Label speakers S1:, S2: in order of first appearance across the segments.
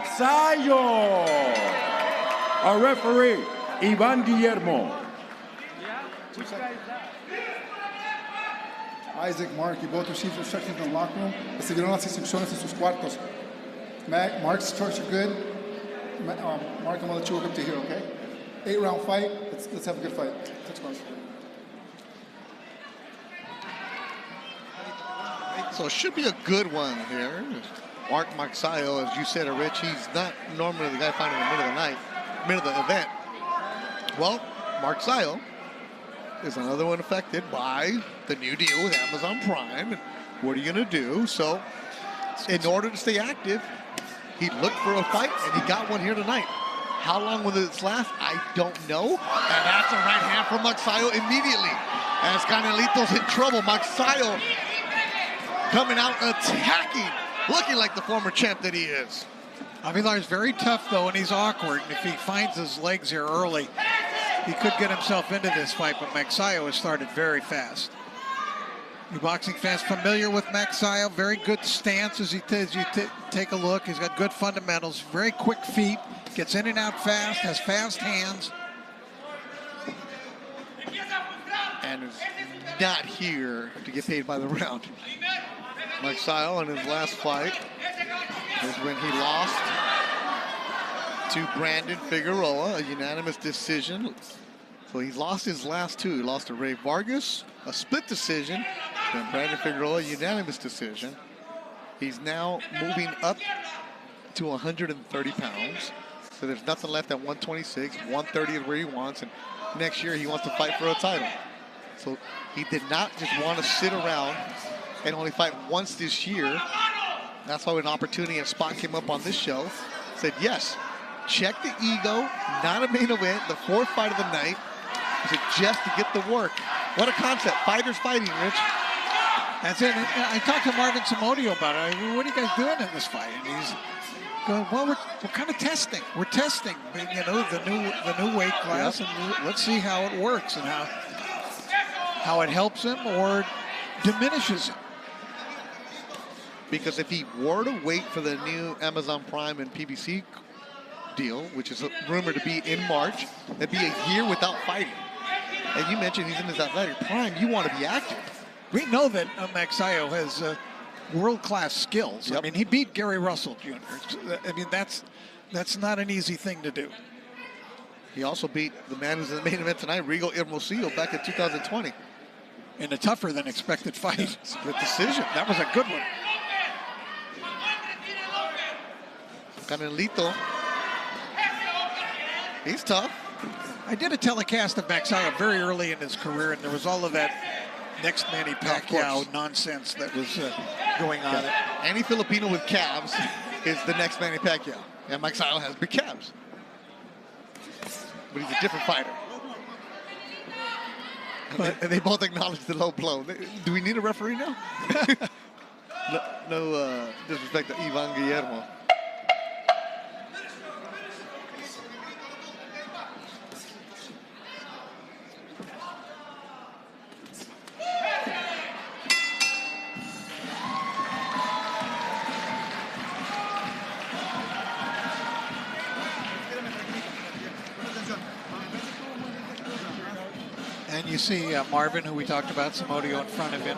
S1: magsayo. Our referee, Ivan Guillermo.
S2: Isaac, Mark, you both received instructions in the locker room. Recibieron las instrucciones en sus cuartos. Mark's strokes are good. Mark, I'm going to let you work up to here, okay? 8-round fight. Let's have a good fight.
S3: So it should be a good one here. Mark Magsayo, as you said, Rich, he's not normally the guy fighting in the middle of the event. Well, Magsayo is another one affected by the new deal with Amazon Prime. And what are you going to do? So in order to stay active, he looked for a fight, and he got one here tonight. How long will this last? I don't know. And that's a right hand from Magsayo immediately. As Canelito's in trouble, Magsayo coming out attacking, looking like the former champ that he is.
S4: Avaler is very tough, though, and he's awkward. And if he finds his legs here early, he could get himself into this fight, but Magsayo has started very fast. You boxing fans familiar with Magsayo, very good stance as you take a look. He's got good fundamentals, very quick feet, gets in and out fast, has fast hands.
S3: And is not here to get paid by the round. Magsayo in his last fight is when he lost to Brandon Figueroa, a unanimous decision. So he's lost his last two. He lost to Ray Vargas, a split decision, then Brandon Figueroa, a unanimous decision. He's now moving up to 130 pounds. So there's nothing left at 126. 130 is where he wants, and next year he wants to fight for a title. So he did not just want to sit around and only fight once this year. That's why when an opportunity and spot came up on this show, said yes, check the ego, not a main event, the fourth fight of the night, just to get the work. What a concept, fighters fighting, Rich.
S4: That's it. I talked to Marvin Samodio about it. What are you guys doing in this fight? And he's going, well, we're kind of testing. We're testing, you know, the new weight class, and let's see how it works and how it helps him or diminishes him.
S3: Because if he were to wait for the new Amazon Prime and PBC deal, which is rumored to be in March, that'd be a year without fighting. And you mentioned he's in his athletic prime. You want to be active.
S4: We know that Magsayo has world-class skills. Yep. I mean, he beat Gary Russell Jr. I mean, that's not an easy thing to do.
S3: He also beat the man who's in the main event tonight, Rigo Hermosillo, back in 2020.
S4: In a tougher than expected fight.
S3: Split decision.
S4: That was a good one.
S3: Canelito. He's tough.
S4: I did a telecast of Magsayo very early in his career, and there was all of that next Manny Pacquiao nonsense that was going on.
S3: Any Filipino with calves is the next Manny Pacquiao. And Magsayo has big calves. But he's a different fighter. And they both acknowledge the low blow. Do we need a referee now? no disrespect to Ivan Guillermo.
S4: And you see Marvin, who we talked about, Samodio in front of him.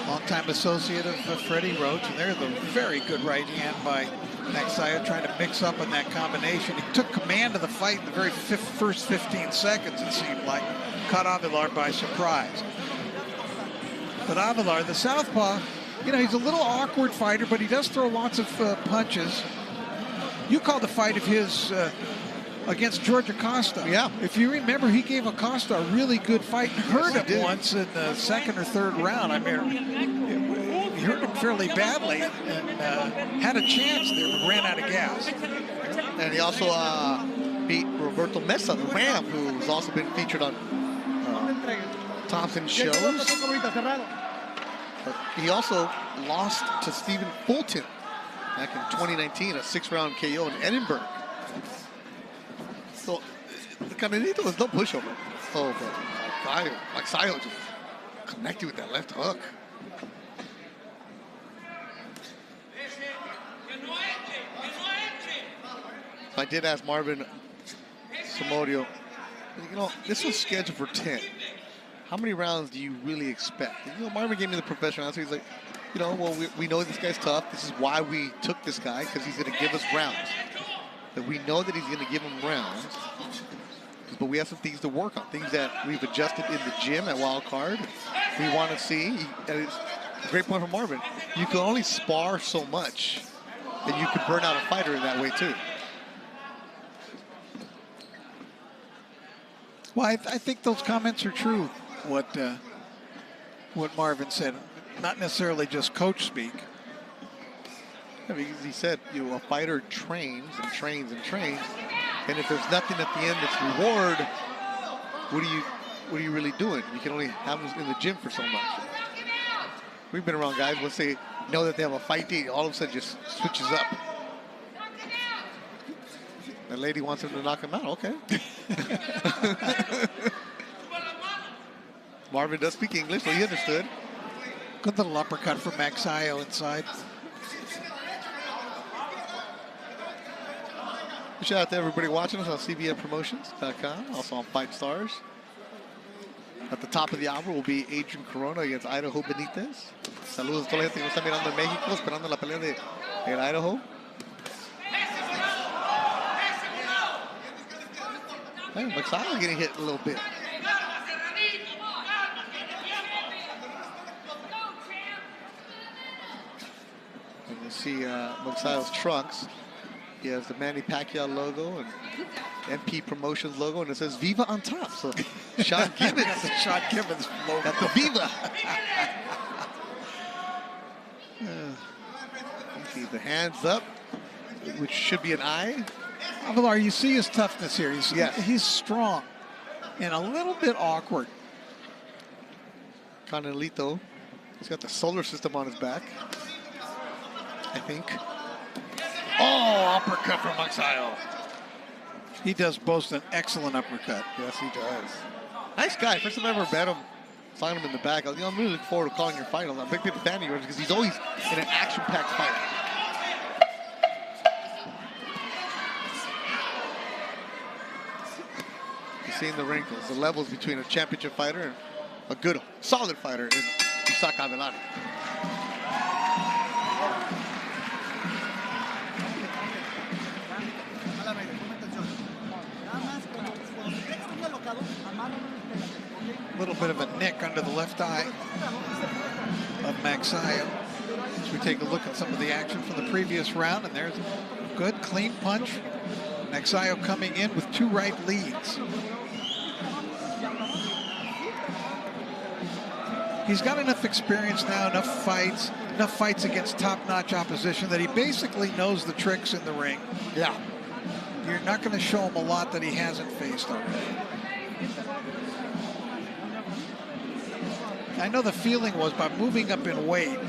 S4: Longtime associate of Freddie Roach, and there's a very good right hand by Magsayo trying to mix up in that combination. He took command of the fight in the very first 15 seconds, it seemed like. Caught Avaler by surprise. But Avaler, the southpaw, you know, he's a little awkward fighter, but he does throw lots of punches. You called the fight of his against George Acosta.
S3: Yeah.
S4: If you remember, he gave Acosta a really good fight and hurt him once in the second or third round. I mean, he hurt him fairly badly and had a chance there, but ran out of gas.
S3: And he also beat Roberto Mesa, the Ram, who's also been featured on Thompson shows. But he also lost to Stephen Fulton back in 2019, a 6-round KO in Edinburgh. So, the Canelito was no pushover. Oh, but Magsayo just connected with that left hook. I did ask Marvin Samodio, this was scheduled for 10. How many rounds do you really expect? And, Marvin gave me the professional answer. He's like, well, we know this guy's tough. This is why we took this guy, because he's going to give us rounds. That we know that he's going to give him rounds, but we have some things to work on, things that we've adjusted in the gym at Wild Card. We want to see, and it's a great point from Marvin, you can only spar so much, and you can burn out a fighter in that way too.
S4: Well, I think those comments are true, what Marvin said. Not necessarily just coach speak.
S3: I mean, he said, a fighter trains and trains and trains, and if there's nothing at the end that's reward, what are you really doing? You can only have them in the gym for so much. We've been around guys, once they know that they have a fight date, all of a sudden just switches up. The lady wants him to knock him out, okay. Marvin does speak English, so he understood.
S4: Good little uppercut from Magsayo inside.
S3: Shout out to everybody watching us on cbnpromotions.com, also on Fight Stars. At the top of the hour will be Adrian Corona against Idaho Benitez. Saludos a toda la gente que nos está mirando en México, esperando la pelea de Idaho. Hey, Magsayo getting hit a little bit. And you see Magsayo's trunks. He has the Manny Pacquiao logo and MP Promotions logo, and it says Viva on top. So Sean Gibbons.
S4: The Sean Gibbons logo.
S3: Got the Viva. See the hands up, which should be an eye.
S4: Avaler, you see his toughness here. He's strong and a little bit awkward.
S3: Canelito, he's got the solar system on his back, I think. Oh, uppercut from Magsayo.
S4: He does boast an excellent uppercut.
S3: Yes, he does. Nice guy. First time I ever met him, saw him in the back. I'm really looking forward to calling your fight. I'm a big fan of yours because he's always in an action-packed fight. You're seeing the wrinkles, the levels between a championship fighter and a good, solid fighter in Isaac Avaler.
S4: A little bit of a nick under the left eye of Magsayo. As we take a look at some of the action from the previous round, and there's a good, clean punch. Magsayo coming in with 2 right leads. He's got enough experience now, enough fights against top-notch opposition that he basically knows the tricks in the ring.
S3: Yeah.
S4: You're not going to show him a lot that he hasn't faced already. I know the feeling was by moving up in weight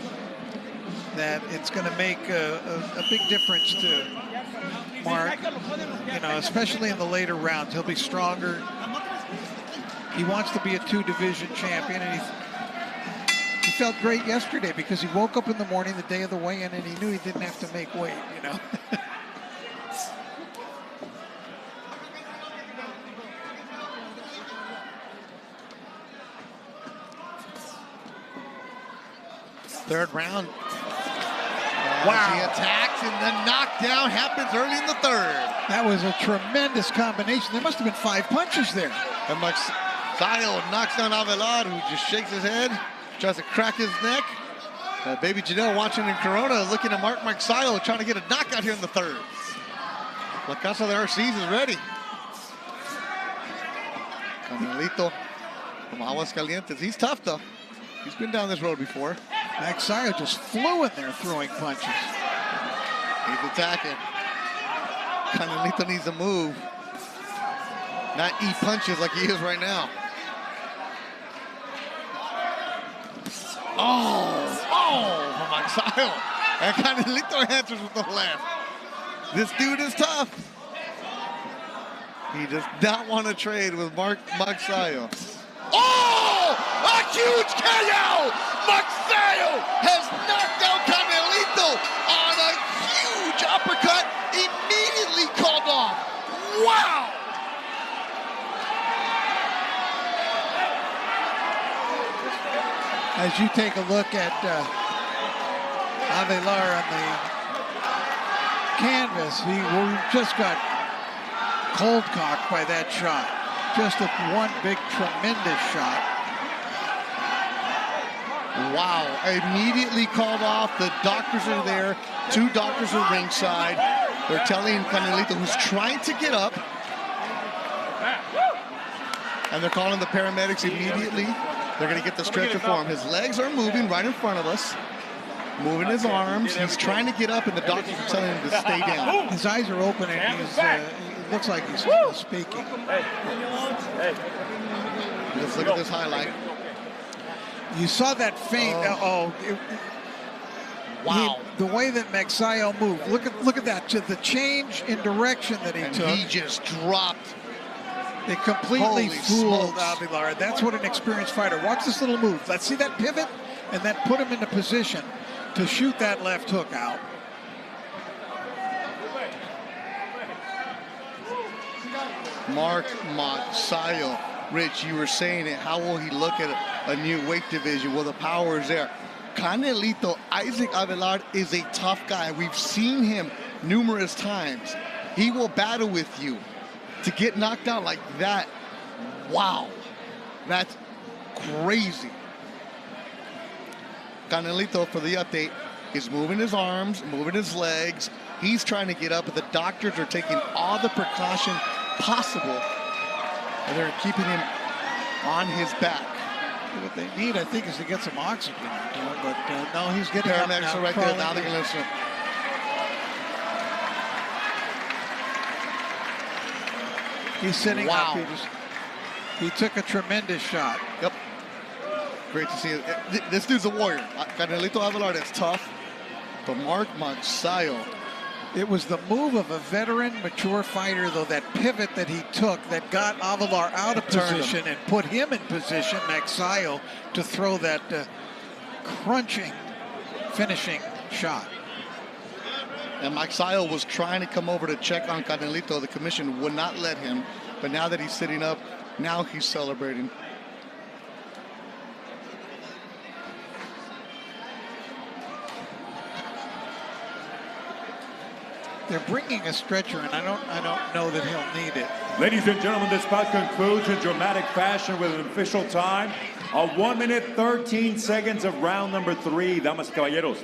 S4: that it's going to make a big difference to Mark, especially in the later rounds. He'll be stronger. He wants to be a 2-division champion, and he felt great yesterday because he woke up in the morning the day of the weigh-in and he knew he didn't have to make weight,
S3: Third round. Wow. He attacks, and the knockdown happens early in the third.
S4: That was a tremendous combination. There must have been 5 punches there.
S3: And Magsayo knocks down Avaler, who just shakes his head, tries to crack his neck. Baby Janelle watching in Corona, looking at Mark Magsayo, trying to get a knockout here in the third. La Casa de Arces is ready. Canelito from Aguascalientes. He's tough, though. He's been down this road before.
S4: Magsayo just flew in there throwing punches.
S3: He's attacking. Canelito needs to move. Not eat punches like he is right now. Oh, from Magsayo. And Canelito answers with the left. This dude is tough. He does not want to trade with Mark Magsayo. Oh, a huge KO! Magsayo has knocked down Canelito on a huge uppercut, immediately called off.
S4: As you take a look at Avaler on the canvas, he just got cold cocked by that shot. Just one big, tremendous shot.
S3: Wow, immediately called off. The doctors are there. 2 doctors are ringside. They're telling Canelito, who's trying to get up, and they're calling the paramedics immediately. They're going to get the stretcher for him. His legs are moving right in front of us, moving his arms. He's trying to get up, and the doctors are telling him to stay down.
S4: His eyes are open, and he looks like he's speaking.
S3: Let's look at this highlight.
S4: You saw that feint.
S3: Wow.
S4: The way that Magsayo moved. Look at that. To the change in direction that he took.
S3: He just dropped.
S4: It completely fooled
S3: smokes.
S4: Avaler. That's what an experienced fighter. Watch this little move. Let's see that pivot, and then put him into position to shoot that left hook out.
S3: Mark Magsayo. Rich, you were saying it. How will he look at a new weight division? Well, the power is there. Canelito, Isaac Avaler is a tough guy. We've seen him numerous times. He will battle with you. To get knocked out like that, wow, that's crazy. Canelito, for the update, is moving his arms, moving his legs. He's trying to get up, but the doctors are taking all the precaution possible, and they're keeping him on his back.
S4: What they need, I think, is to get some oxygen into him, but no, he's getting up now.
S3: Paramedics are right there. Now they're going to listen.
S4: He's sitting
S3: Wow.
S4: up. He took a tremendous shot.
S3: Yep. Great to see it. This dude's a warrior. Canelito Avaler is tough. But Mark Magsayo.
S4: It was the move of a veteran, mature fighter, though, that pivot that he took that got Avaler out of position and put him in position, Magsayo, to throw that crunching, finishing shot.
S3: And Magsayo was trying to come over to check on Canelito. The commission would not let him. But now that he's sitting up, now he's celebrating.
S4: They're bringing a stretcher, and I don't know that he'll need it.
S1: Ladies and gentlemen, this bout concludes in dramatic fashion with an official time of 1 minute, 13 seconds of round number 3. Damas y caballeros,